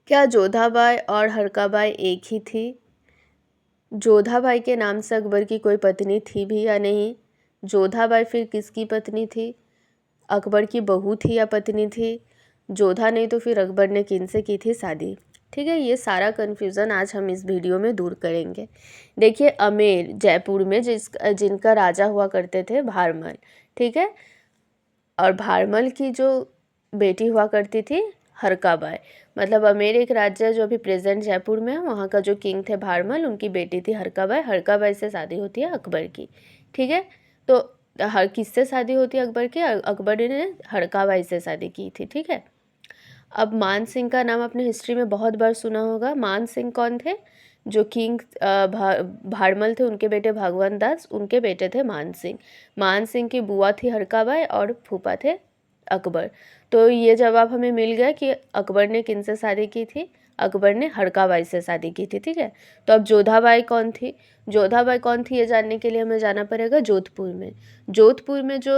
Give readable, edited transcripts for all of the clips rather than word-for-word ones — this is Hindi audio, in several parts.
क्या जोधाबाई और हरकाबाई एक ही थी? जोधाबाई के नाम से अकबर की कोई पत्नी थी भी या नहीं? जोधाबाई फिर किसकी पत्नी थी? अकबर की बहू थी या पत्नी थी? जोधा नहीं तो फिर अकबर ने किन से की थी शादी? ठीक है, ये सारा कन्फ्यूज़न आज हम इस वीडियो में दूर करेंगे। देखिए, आमेर जयपुर में जिनका राजा हुआ करते थे भारमल, ठीक है, और भारमल की जो बेटी हुआ करती थी हरकाबाई। मतलब आमेर एक राज्य है जो अभी प्रेजेंट जयपुर में है, वहाँ का जो किंग थे भारमल, उनकी बेटी थी हरकाबाई। हरकाबाई से शादी होती है अकबर की, ठीक है। तो हर किससे शादी होती है अकबर की? अकबर ने हरकाबाई से शादी की थी, ठीक है। अब मान सिंह का नाम आपने हिस्ट्री में बहुत बार सुना होगा। मान सिंह कौन थे? जो किंग भारमल थे, उनके बेटे भगवंत दास, उनके बेटे थे मान सिंह। मान सिंह की बुआ थी हरकाबाई और फूफा थे अकबर। तो ये जवाब हमें मिल गया कि अकबर ने किन से शादी की थी? अकबर ने हरकाबाई से शादी की थी, ठीक है। तो अब जोधाबाई कौन थी? जोधाबाई कौन थी ये जानने के लिए हमें जाना पड़ेगा जोधपुर में। जोधपुर में जो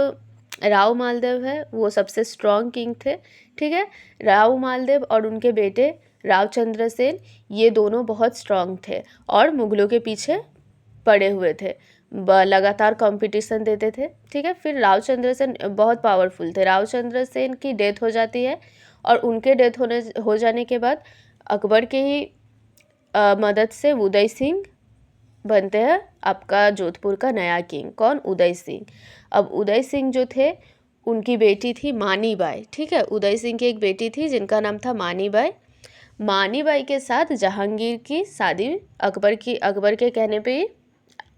राव मालदेव है वो सबसे स्ट्रॉन्ग किंग थे, ठीक है। राव मालदेव और उनके बेटे रावचंद्र सेन, ये दोनों बहुत स्ट्रॉन्ग थे और मुगलों के पीछे पड़े हुए थे, लगातार कंपटीशन देते थे, ठीक है। फिर रावचंद्र सेन बहुत पावरफुल थे। रावचंद्र सेन की डेथ हो जाती है और उनके डेथ हो जाने के बाद अकबर के ही मदद से उदय सिंह बनते हैं आपका जोधपुर का नया किंग। कौन? उदय सिंह। अब उदय सिंह जो थे, उनकी बेटी थी मानी बाई, ठीक है। उदय सिंह की एक बेटी थी जिनका नाम था मानी बाई। मानी बाई के साथ जहांगीर की शादी अकबर के कहने पे ही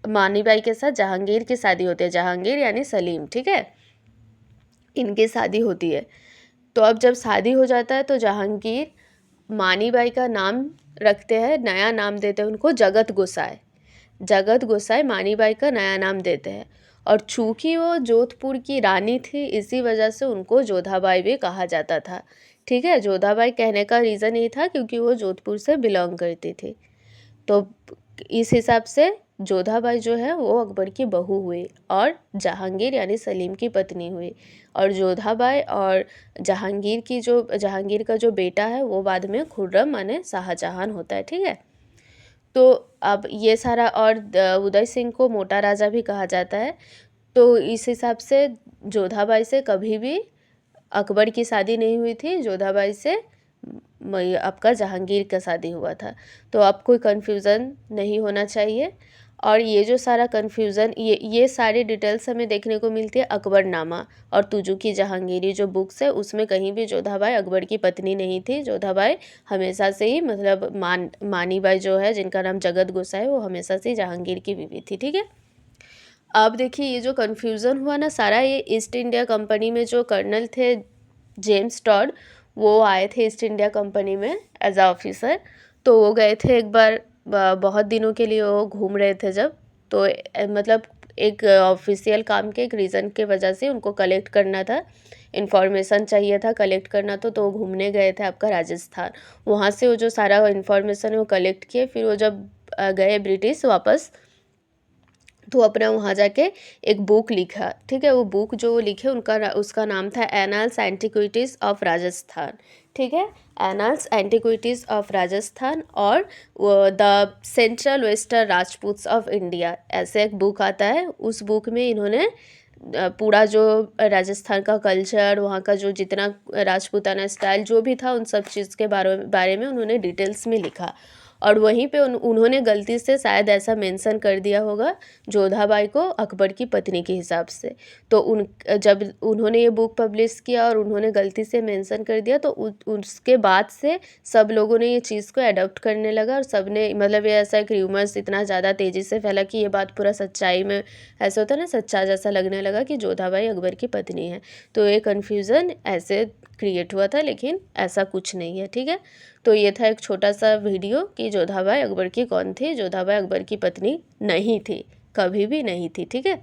मानी बाई के साथ जहांगीर की शादी होती है। जहांगीर यानी सलीम, ठीक है, इनकी शादी होती है। तो अब जब शादी हो जाता है तो जहांगीर मानी बाई का नाम रखते हैं, नया नाम देते हैं उनको जगत गोसाई। जगत गोसाई मानी बाई का नया नाम देते हैं। और चूंकि वो जोधपुर की रानी थी, इसी वजह से उनको जोधाबाई भी कहा जाता था, ठीक है। जोधाबाई कहने का रीज़न ये था क्योंकि वो जोधपुर से बिलोंग करती थी। तो इस हिसाब से जोधाबाई जो है वो अकबर की बहू हुई और जहांगीर यानी सलीम की पत्नी हुई। और जोधाबाई और जहांगीर का जो बेटा है वो बाद में खुर्रम माने शाहजहां होता है, ठीक है। तो अब ये सारा, और उदय सिंह को मोटा राजा भी कहा जाता है। तो इस हिसाब से जोधाबाई से कभी भी अकबर की शादी नहीं हुई थी, जोधाबाई से आपका जहांगीर का शादी हुआ था। तो अब कोई कन्फ्यूज़न नहीं होना चाहिए। और ये जो सारा कन्फ्यूज़न, ये सारी डिटेल्स हमें देखने को मिलती है अकबरनामा और तुजू की जहांगीरी जो बुक्स है, उसमें कहीं भी जोधाबाई अकबर की पत्नी नहीं थी। जोधाबाई हमेशा से ही, मतलब मानी बाई जो है जिनका नाम जगत गोसाई, वो हमेशा से जहांगीर की बीवी थी, ठीक है। अब देखिए, ये जो कन्फ्यूज़न हुआ ना सारा, ये ईस्ट इंडिया कंपनी में जो कर्नल थे जेम्स टॉड, वो आए थे ईस्ट इंडिया कंपनी में एज अ ऑफिसर। तो वो गए थे एक बार, बहुत दिनों के लिए वो घूम रहे थे जब, तो मतलब एक ऑफिशियल काम के एक रीज़न के वजह से उनको कलेक्ट करना था, इन्फॉर्मेशन चाहिए था कलेक्ट करना, तो वो घूमने गए थे आपका राजस्थान। वहाँ से वो जो सारा इन्फॉर्मेशन है वो कलेक्ट किए। फिर वो जब गए ब्रिटिश वापस, तो अपना वहाँ जाके एक बुक लिखा, ठीक है। वो बुक जो लिखे उसका नाम था एनल्स एंटिक्विटीज़ ऑफ राजस्थान, ठीक है। एनल्स एंटिक्विटीज़ ऑफ राजस्थान और the central western Rajputs of India, ऐसे एक बुक आता है। उस बुक में इन्होंने पूरा जो राजस्थान का कल्चर, वहाँ का जो जितना राजपूताना स्टाइल जो भी था, उन सब चीज़ के बारे में उन्होंने डिटेल्स में लिखा। और वहीं पे उन्होंने गलती से शायद ऐसा मेंशन कर दिया होगा जोधाबाई को अकबर की पत्नी के हिसाब से। तो जब उन्होंने ये बुक पब्लिश किया और उन्होंने गलती से मेंशन कर दिया, तो उसके बाद से सब लोगों ने ये चीज़ को अडॉप्ट करने लगा और सब ने, मतलब ये ऐसा एक र्यूमर्स इतना ज़्यादा तेज़ी से फैला कि ये बात पूरा सच्चाई में, ऐसा होता है ना, सच्चा जैसा लगने लगा कि जोधाबाई अकबर की पत्नी है। तो ये कन्फ्यूज़न ऐसे क्रिएट हुआ था, लेकिन ऐसा कुछ नहीं है, ठीक है। तो ये था एक छोटा सा वीडियो कि जोधाबाई अकबर की कौन थी। जोधाबाई अकबर की पत्नी नहीं थी, कभी भी नहीं थी, ठीक है।